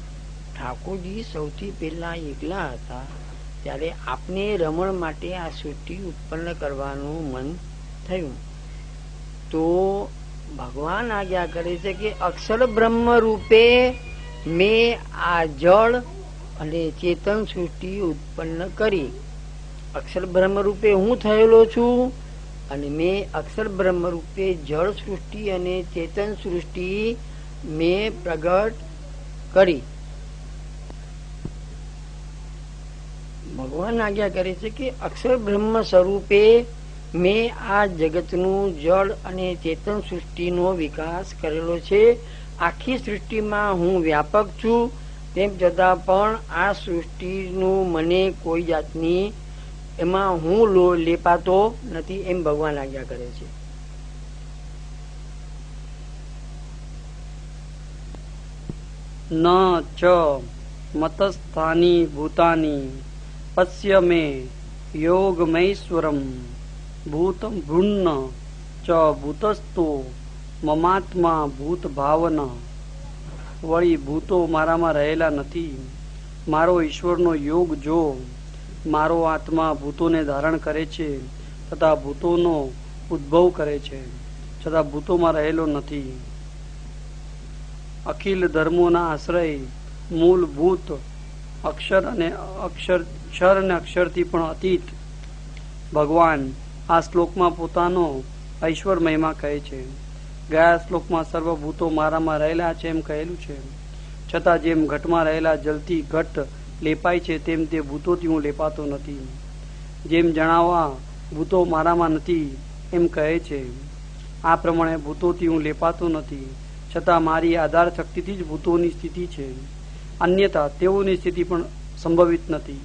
ઠાકોરજી સૌથી પહેલા એકલા હતા ત્યારે આપને રમણ માટે આ સૃષ્ટિ ઉત્પન્ન કરવાનું મન થયું. તો ભગવાન આજ્ઞા કરે છે કે અક્ષર બ્રહ્મ રૂપે મેં આ જળ અને ચેતન સૃષ્ટિ ઉત્પન્ન કરી. અક્ષર બ્રહ્મ રૂપે હું થયેલો છું અને મેં અક્ષર બ્રહ્મ રૂપે જળ સૃષ્ટિ અને ચેતન સૃષ્ટિ મેં પ્રગટ કરી. ભગવાન આજ્ઞા કરે છે કે અક્ષર બ્રહ્મ સ્વરૂપે મેં આ જગતનું જળ અને ચેતન સૃષ્ટિનો વિકાસ કરેલો છે. આખી સૃષ્ટિમાં હું વ્યાપક છું, તેમ છતાં પણ આ સૃષ્ટિનું મને કોઈ જાતની એમાં હું લેપાતો નથી, એમ ભગવાન આજ્ઞા કરે છે. ન ચ મતસ્થાની ભૂતાની પશ્ય મે યોગમૈશ્વરમ ભૂતમ ભૃન્ન ચ ભૂતસ્તો મમાત્મા ભૂત ભાવના. વળી ભૂતો મારામાં રહેલા નથી. મારો ઈશ્વરનો યોગ જો. મારો આત્મા ભૂતોને ધારણ કરે છે તથા ભૂતોનો ઉદ્ભવ કરે છે, છતાં ભૂતોમાં રહેલો નથી. અખિલ ધર્મોના આશ્રય મૂળભૂત અક્ષર અને અક્ષરથી પણ અતીત ભગવાન આ શ્લોકમાં પોતાનો ઐશ્વર મહિમા કહે છે. ગયા શ્લોકમાં સર્વભૂતો મારામાં રહેલા છે એમ કહેલું છે, છતાં જેમ ઘટમાં રહેલા જલથી ઘટ લેપાય છે તેમ તે ભૂતોથી હું લેપાતો નથી. જેમ જણાવવા ભૂતો મારામાં નથી એમ કહે છે, આ પ્રમાણે ભૂતોથી હું લેપાતો નથી, છતાં મારી આધાર શક્તિથી જ ભૂતોની સ્થિતિ છે. અન્યથા તેઓની સ્થિતિ પણ સંભવિત નથી.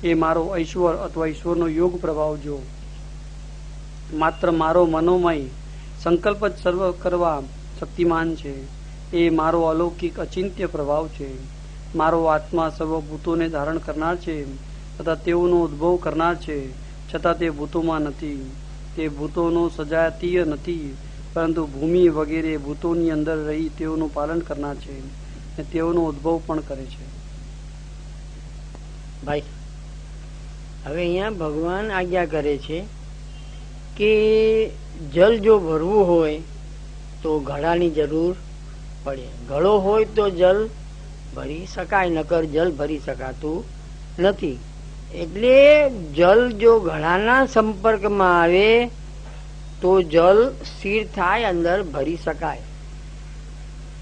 એ મારો ઐશ્વર અથવા ઈશ્વરનો યોગ પ્રભાવ જો. માત્ર મારો મનોમય સંકલ્પ જ સર્વ કરવા શક્તિમાન છે. એ મારો અલૌકિક અચિંત્ય પ્રભાવ છે. મારો આત્મા સર્વભૂતોને ધારણ કરનાર છે તથા તેઓનો ઉદ્ભવ કરનાર છે, છતાં તે ભૂતોમાં નથી. તે ભૂતોનો સજાતીય નથી, પરંતુ ભૂમિ વગેરે ભૂતોની અંદર રહી તેઓનું પાલન કરનાર છે અને તેઓનો ઉદ્ભવ પણ કરે છે. ભાઈ હવે અહીંયા ભગવાન આજ્ઞા કરે છે કે જલ જો ભરવું હોય તો ઘડાની જરૂર પડે. ઘડો હોય તો જલ ભરી શકાય, નકર જલ ભરી શકાતું નથી. એટલે જલ જો ઘડાના સંપર્કમાં આવે તો જલ સ્થિર થાય, અંદર ભરી શકાય.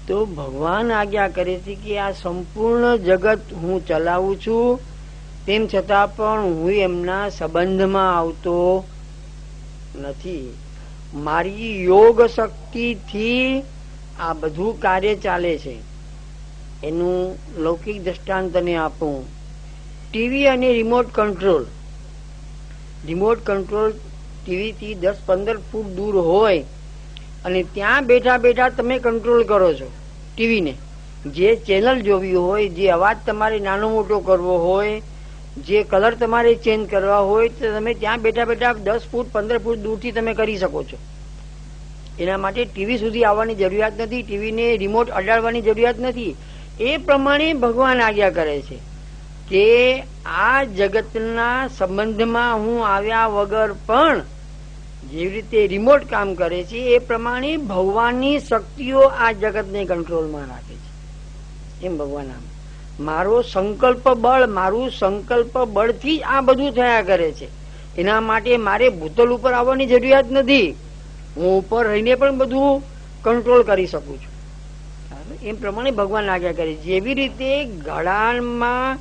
તો ભગવાન આજ્ઞા કરે છે કે આ સંપૂર્ણ જગત હું ચલાવું છું, તેમ છતાં પણ હું એમના સંબંધમાં આવતો નથી. મારી યોગ શક્તિથી આ બધું કાર્ય ચાલે છે. એનું લૌકિક દ્રષ્ટાંત તને આપું. ટીવી અને રિમોટ કંટ્રોલ ટીવીથી 10-15 ફૂટ દૂર હોય અને ત્યાં બેઠા બેઠા તમે કંટ્રોલ કરો છો ટીવીને. જે ચેનલ જોવી હોય, જે અવાજ તમારે નાનો મોટો કરવો હોય, જે કલર તમારે ચેન્જ કરવા હોય, તો તમે ત્યાં બેઠા બેઠા 10 ફૂટ 15 ફૂટ દૂરથી તમે કરી શકો છો. એના માટે ટીવી સુધી આવવાની જરૂરિયાત નથી, ટીવીને રિમોટ અડાડવાની જરૂરિયાત નથી. એ પ્રમાણે ભગવાન આજ્ઞા કરે છે કે આ જગતના સંબંધમાં હું આવ્યા વગર પણ જેવી રીતે રિમોટ કામ કરે છે એ પ્રમાણે ભગવાનની શક્તિઓ આ જગતને કંટ્રોલમાં રાખે છે. એમ ભગવાન આમ મારું સંકલ્પ બળથી જ આ બધું થયા કરે છે. એના માટે મારે ભૂતલ ઉપર આવવાની જરૂરિયાત નથી. હું ઉપર રહીને પણ બધું કંટ્રોલ કરી શકું છું. એમ પ્રમાણે ભગવાન આજ્ઞા કરે. જેવી રીતે ઘડામાં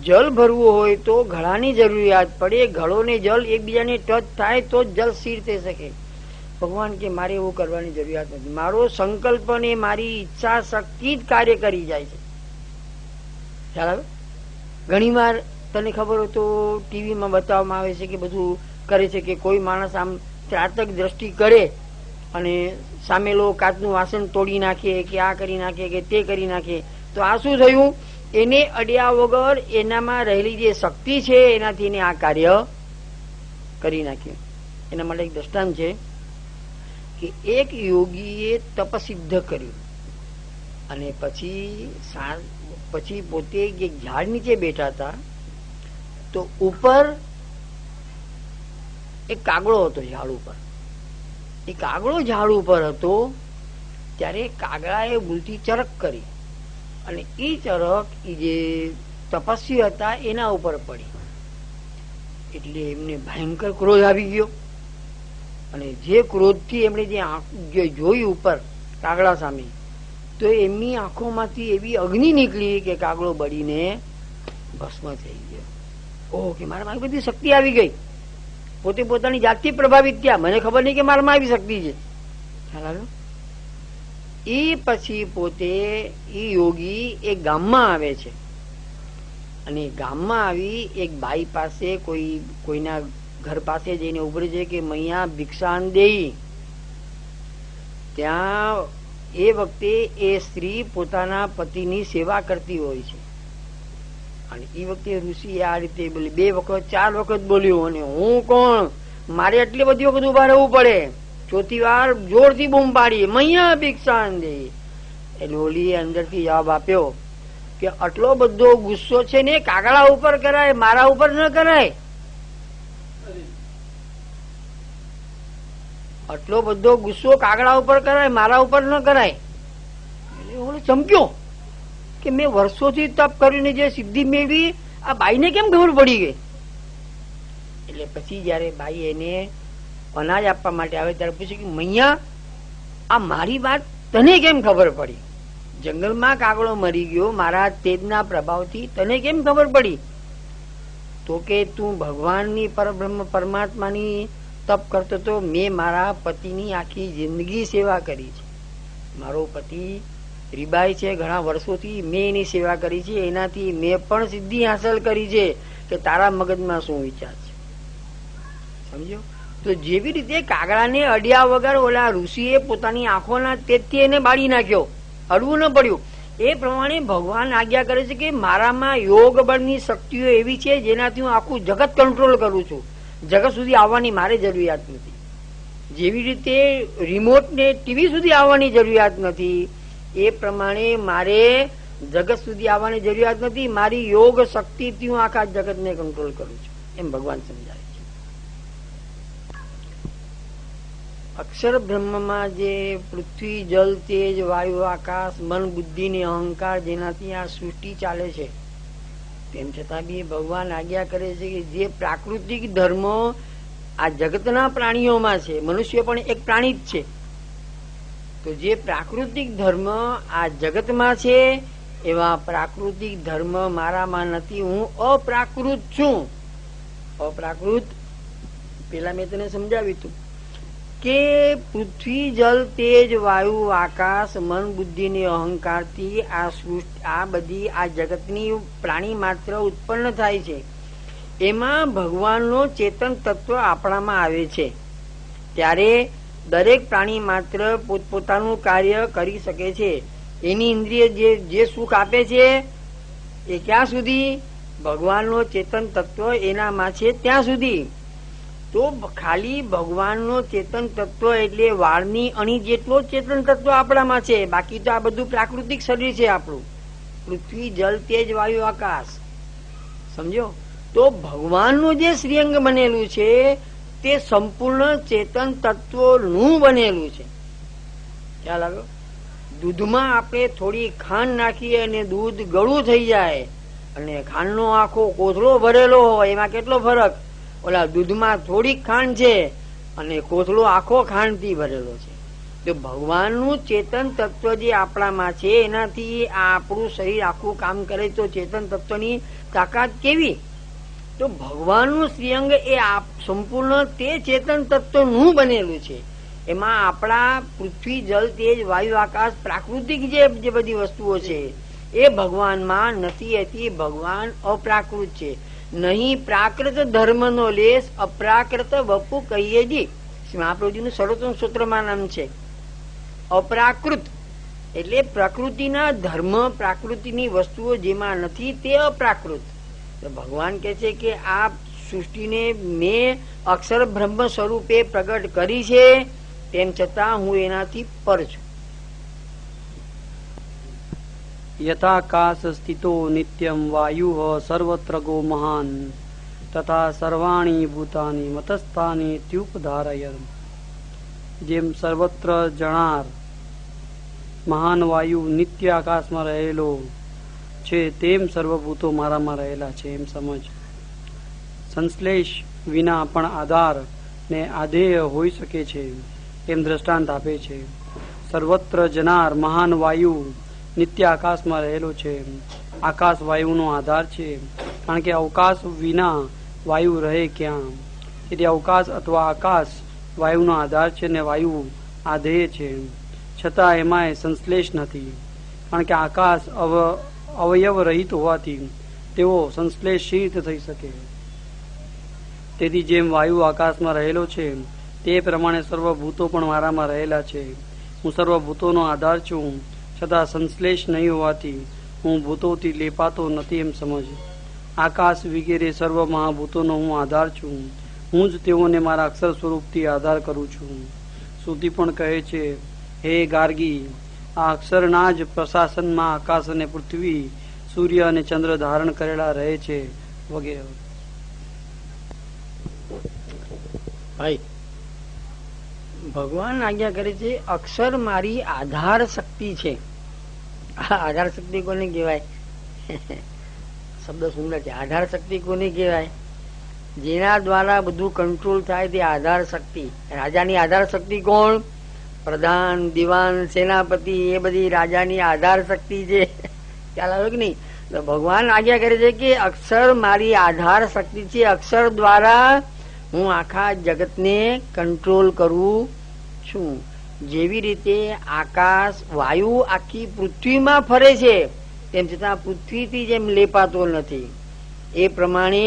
જલ ભરવું હોય તો ઘડાની જરૂરિયાત પડે, ઘડો ને જલ એકબીજાને ટચ થાય તો જ જલ સ્થિર થઈ શકે. ભગવાન કે મારે એવું કરવાની જરૂરિયાત નથી. મારો સંકલ્પ ને મારી ઈચ્છા શક્તિ જ કાર્ય કરી જાય છે. ખ્યાલ આવે? ઘણી વાર તને ખબર હોય તો ટીવીમાં બતાવવામાં આવે છે કે બધું કરે છે કે કોઈ માણસ આમ ત્રાટક દ્રષ્ટિ કરે અને સામેલો કાચનું વાસણ તોડી નાખે કે આ કરી નાખે કે તે કરી નાખે, તો આ શું થયું? એને અડ્યા વગર એનામાં રહેલી જે શક્તિ છે એનાથી એને આ કાર્ય કરી નાખ્યું. એના માટે એક દ્રષ્ટાંત છે કે એક યોગીએ તપસિદ્ધ કર્યું અને પછી પોતે એક ઝાડ નીચે બેઠા હતા, તો ઉપર એક કાગડો હતો ઝાડ ઉપર. એ કાગડો ઝાડ ઉપર હતો ત્યારે કાગડાએ ભૂલથી ચરક કરી અને એ ચરક એ જે તપસ્વી હતા એના ઉપર પડી. એટલે એમને ભયંકર ક્રોધ આવી ગયો અને જે ક્રોધથી એમણે જે જોયું ઉપર કાગડા સામે, તો એમની આંખોમાંથી એવી અગ્નિ નીકળી કે કાગડો બળીને ભસ્મ થઈ ગયો. ઓહ, કે મારામાં બધી શક્તિ આવી ગઈ. પોતે પોતાની જાતથી પ્રભાવિત થયા. મને ખબર નહીં કે મારામાં આવી શક્તિ છે. ખ્યાલ આવ્યો? એ પછી પોતે એ યોગી એક ગામમાં આવે છે અને ગામમાં આવી એક બાઈ પાસે કોઈના ઘર પાસે જઈને ઉભરે છે કે મૈયા ભિક્ષાન દેઈ. ત્યાં એ વખતે એ સ્ત્રી પોતાના પતિની સેવા કરતી હોય છે અને એ વખતે ઋષિ આ રીતે બોલી, 2 વખત 4 વખત બોલ્યું અને હું કોણ, મારે આટલી બધી વખત ઉભા રહેવું પડે. 4થી વાર જોરથી બૂમ પાડી, મૈયા ભિક્ષાન દે. એટલે ઓલી અંદરથી જવાબ આપ્યો કે આટલો બધો ગુસ્સો છે ને કાગડા ઉપર કરાય, મારા ઉપર ન કરાય. આટલો બધો ગુસ્સો કાગડા ઉપર કરાય, મારા ઉપર ન કરાય. એટલે ઓલો ચમક્યો કે મેં વર્ષોથી તપ કરીને જે સિદ્ધિ મેળવી, આ બાઈને કેમ ખબર પડી ગઈ? એટલે પછી જયારે બાઈ એને અનાજ આપવા માટે આવે ત્યારે પૂછ્યું કે મૈયા, આ મારી વાત તને કેમ ખબર પડી? જંગલમાં કાગડો મરી ગયો મારા તેજના પ્રભાવથી, તને કેમ ખબર પડી? તો કે તું ભગવાનની પરબ્રહ્મ પરમાત્માની તપ કરતો તો, મેં મારા પતિની આખી જિંદગી સેવા કરી છે. મારો પતિ રીબાઈ છે, ઘણા વર્ષોથી મેં એની સેવા કરી છે, એનાથી મેં પણ સિદ્ધિ હાંસલ કરી છે કે તારા મગજમાં શું વિચાર છે. સમજો? તો જેવી રીતે કાગડાને અડ્યા વગર ઓલા ઋષિએ પોતાની આંખોના તેજથી એને બાળી નાખ્યો, અડવું ન પડ્યું. એ પ્રમાણે ભગવાન આજ્ઞા કરે છે કે મારામાં યોગ બળની શક્તિઓ એવી છે જેનાથી હું આખું જગત કંટ્રોલ કરું છું. જગત સુધી આવવાની મારે જરૂરિયાત નથી. જેવી રીતે રિમોટ ને ટીવી સુધી આવવાની જરૂરિયાત નથી, એ પ્રમાણે મારે જગત સુધી આવવાની જરૂરિયાત નથી. મારી યોગ શક્તિથી હું આખા જગતને કંટ્રોલ કરું છું, એમ ભગવાન સમજાવે છે. અક્ષર બ્રહ્મમાં જે પૃથ્વી, જલ, તેજ, વાયુ, આકાશ, મન, બુદ્ધિ ને અહંકાર, જેનાથી આ સૃષ્ટિ ચાલે છે, તેમ છતાં બી ભગવાન આજ્ઞા કરે છે કે જે પ્રાકૃતિક ધર્મો આ જગતના પ્રાણીઓમાં છે, મનુષ્ય પણ એક પ્રાણી જ છે, તો જે પ્રાકૃતિક ધર્મ આ જગતમાં છે એવા પ્રાકૃતિક ધર્મ મારામાં નથી. હું અપ્રાકૃત છું. અપ્રાકૃત પેલા મેં તને સમજાવ્યું હતું કે પૃથ્વી, જલ, તેજ, વાયુ, આકાશ, મન, બુદ્ધિ ને અહંકાર થી આ સૃષ્ટિ, આ બધી આ જગતની પ્રાણી માત્ર ઉત્પન્ન થાય છે. એમાં ભગવાનનો ચેતન તત્વ આપણામાં આવે છે. ત્યારે દરેક પ્રાણી માત્ર પોતપોતાનું કાર્ય કરી શકે છે. એની ઇન્દ્રિય જે સુખ આપે છે એ ક્યાં સુધી? ભગવાનનો ચેતન તત્વ એનામાં છે ત્યાં સુધી. તો ખાલી ભગવાનનો ચેતન તત્વ એટલે વાળની અણી જેટલો ચેતન તત્વ આપણામાં છે. બાકી તો આ બધું પ્રાકૃતિક શરીર છે આપણું, પૃથ્વી, જલ, તેજ, વાયુ, આકાશ. સમજો? તો ભગવાનનું જે શ્રીઅંગ બનેલું છે તે સંપૂર્ણ ચેતન તત્વોનું બનેલું છે. ખ્યાલ આવ્યો? દૂધમાં આપણે થોડી ખાંડ નાખીએ અને દૂધ ગળું થઈ જાય અને ખાંડનો આખો કોથળો ભરેલો હોય, એમાં કેટલો ફરક? ઓલા દૂધમાં થોડીક ખાંડ છે અને કોથળો આખો ખાંડથી ભરેલો છે. તો ભગવાનનું ચેતન તત્વ જે આપણામાં છે એનાથી આ આપણું શરીર આખું કામ કરે. તો ચેતન તત્વની તાકાત કેવી? તો ભગવાનનું શ્રીઅંગ એ સંપૂર્ણ તે ચેતન તત્વનું બનેલું છે. એમાં આપણા પૃથ્વી, જલ, તેજ, વાયુ, આકાશ, પ્રાકૃતિક જે બધી વસ્તુઓ છે એ ભગવાનમાં નથી. એથી ભગવાન અપ્રાકૃત છે. નહીં પ્રાકૃત ધર્મનો લેશ, અપ્રાકૃત વપુ કહીએ જી. મહાપ્રભુજીનું સર્વોત્તમ સૂત્રમાં નામ છે અપ્રાકૃત. એટલે પ્રકૃતિના ધર્મ, પ્રાકૃતિની વસ્તુઓ જેમાં નથી તે અપ્રાકૃત. તો ભગવાન કહે છે કે આ સૃષ્ટિને મેં અક્ષર બ્રહ્મ સ્વરૂપે પ્રગટ કરી છે, તેમ છતાં હું એનાથી પર છું. યથાકાશ સ્થિતો નિત્યમ વાયુ સર્વત્ર ગો મહાન તથા સર્વાણી ભૂતાની મતસ્થાની ત્યુપધારય. જેમ સર્વત્ર જણાર મહાન વાયુ નિત્ય આકાશમાં રહેલો છે તેમ સર્વભૂતો મારામાં રહેલા છે એમ સમજ. સંશ્લેષ વિના પણ આધાર ને આધેય હોઈ શકે છે એમ દ્રષ્ટાંત આપે છે. સર્વત્ર જનાર મહાન વાયુ નિત્ય આકાશમાં રહેલો છે. આકાશ વાયુનો આધાર છે, કારણ કે અવકાશ વિના વાયુ રહે ક્યાં? તેથી અવકાશ અથવા આકાશ વાયુનો આધાર છે ને વાયુ આધેય છે. છતાં એમાંય સંશ્લેષ નથી, કારણ કે આકાશ અવયવ રહિત હોવાથી તેઓ સંશ્લેષ શી રીતે થઈ શકે? તેથી જેમ વાયુ આકાશમાં રહેલો છે તે પ્રમાણે સર્વભૂતો પણ મારામાં રહેલા છે. હું સર્વભૂતોનો આધાર છું, છતાં સંશ્લેષ નહીં હોવાથી હું ભૂતોથી લેપાતો નથી એમ સમજ. આકાશ વગેરે સર્વ મહાભૂતોનો હું આધાર છું. હું જ તેઓને મારા અક્ષર સ્વરૂપથી આધાર કરું છું. શ્રુતિ પણ કહે છે, હે ગાર્ગી, આ અક્ષરના જ પ્રશાસનમાં આકાશ અને પૃથ્વી, સૂર્ય અને ચંદ્ર ધારણ કરેલા રહે છે વગેરે. ભાઈ, ભગવાન આજ્ઞા કરે છે, અક્ષર મારી આધાર શક્તિ છે. આ આધાર શક્તિ કોને કહેવાય? શબ્દ સુંદર છે. આધાર શક્તિ કોને કહેવાય? જેના દ્વારા બધું કંટ્રોલ થાય તે આધાર શક્તિ. રાજાની આધાર શક્તિ કોણ? પ્રધાન, દિવાન, સેનાપતિ, એ બધી રાજાની આધાર શક્તિ છે. ખ્યાલ આવ્યો કે નહીં? તો ભગવાન આજ્ઞા કરે છે કે અક્ષર મારી આધાર શક્તિ છે. અક્ષર દ્વારા હું આખા જગતને કંટ્રોલ કરું છું. જેવી રીતે આકાશ વાયુ આખી પૃથ્વીમાં ફરે છે, તેમ છતાં પૃથ્વીથી જેમ લેપાતો નથી, એ પ્રમાણે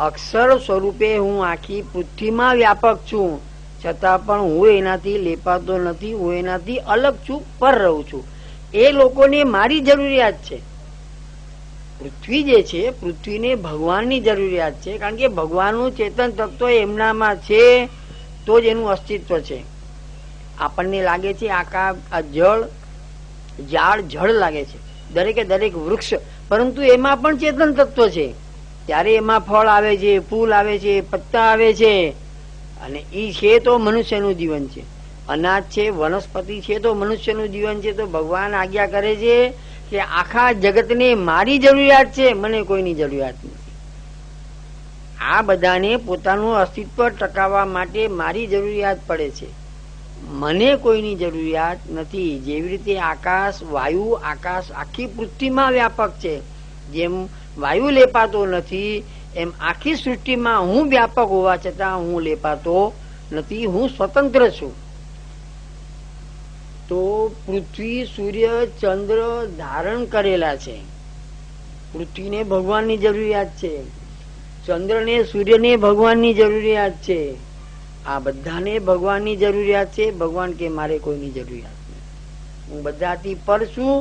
અક્ષર સ્વરૂપે હું આખી પૃથ્વીમાં વ્યાપક છું, છતાં પણ હું એનાથી લેપાતો નથી. હું એનાથી અલગ છું, પર રહું છું. એ લોકોને મારી જરૂરિયાત છે. પૃથ્વી જે છે, પૃથ્વીને ભગવાનની જરૂરિયાત છે, કારણ કે ભગવાનનું ચેતન તત્વ એમનામાં છે, તો જ એનું અસ્તિત્વ છે. આપણને લાગે છે આકાશ, આ જળ, ઝાડ જળ લાગે છે, દરેકે દરેક વૃક્ષ, પરંતુ એમાં પણ ચેતન તત્વ છે. ત્યારે એમાં ફળ આવે છે, ફૂલ આવે છે, પત્તા આવે છે, અને ઈ છે તો મનુષ્યનું જીવન છે. અનાજ છે, વનસ્પતિ છે તો મનુષ્યનું જીવન છે. તો ભગવાન આજ્ઞા કરે છે કે આખા જગતને મારી જરૂરિયાત છે, મને કોઈની જરૂરિયાત નથી. આ બધાને પોતાનું અસ્તિત્વ ટકાવવા માટે મારી જરૂરિયાત પડે છે, મને કોઈની જરૂરિયાત નથી. જેવી રીતે આકાશ વાયુ, આકાશ આખી પૃથ્વીમાં વ્યાપક છે, જેમ વાયુ લેપાતો નથી, એમ આખી સૃષ્ટિમાં હું વ્યાપક હોવા છતાં હું લેપાતો નથી. હું સ્વતંત્ર છું. તો પૃથ્વી, સૂર્ય, ચંદ્ર ધારણ કરેલા છે. પૃથ્વીને ભગવાનની જરૂરિયાત છે, ચંદ્રને, સૂર્યને ભગવાનની જરૂરિયાત છે. આ બધાને ભગવાનની જરૂરિયાત છે. ભગવાન કે મારે કોઈની જરૂરિયાત નથી. હું બધાથી પર છું,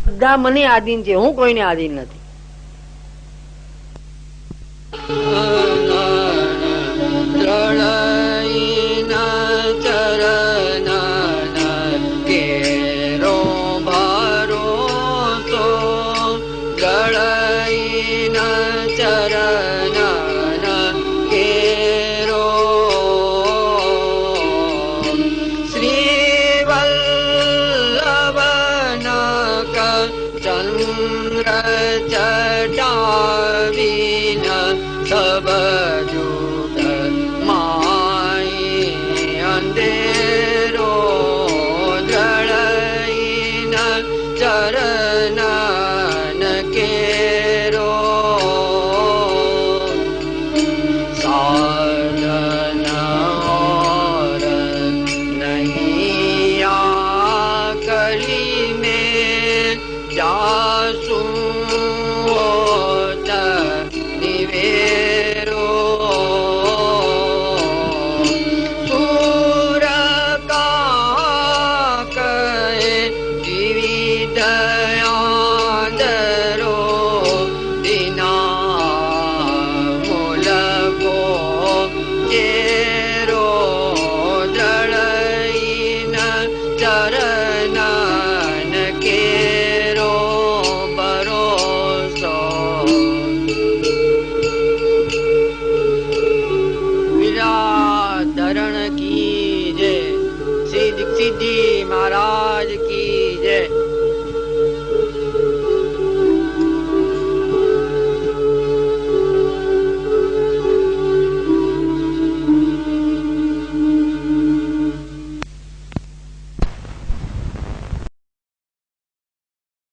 બધા મને આધીન છે, હું કોઈને આધીન નથી. ચરણ કે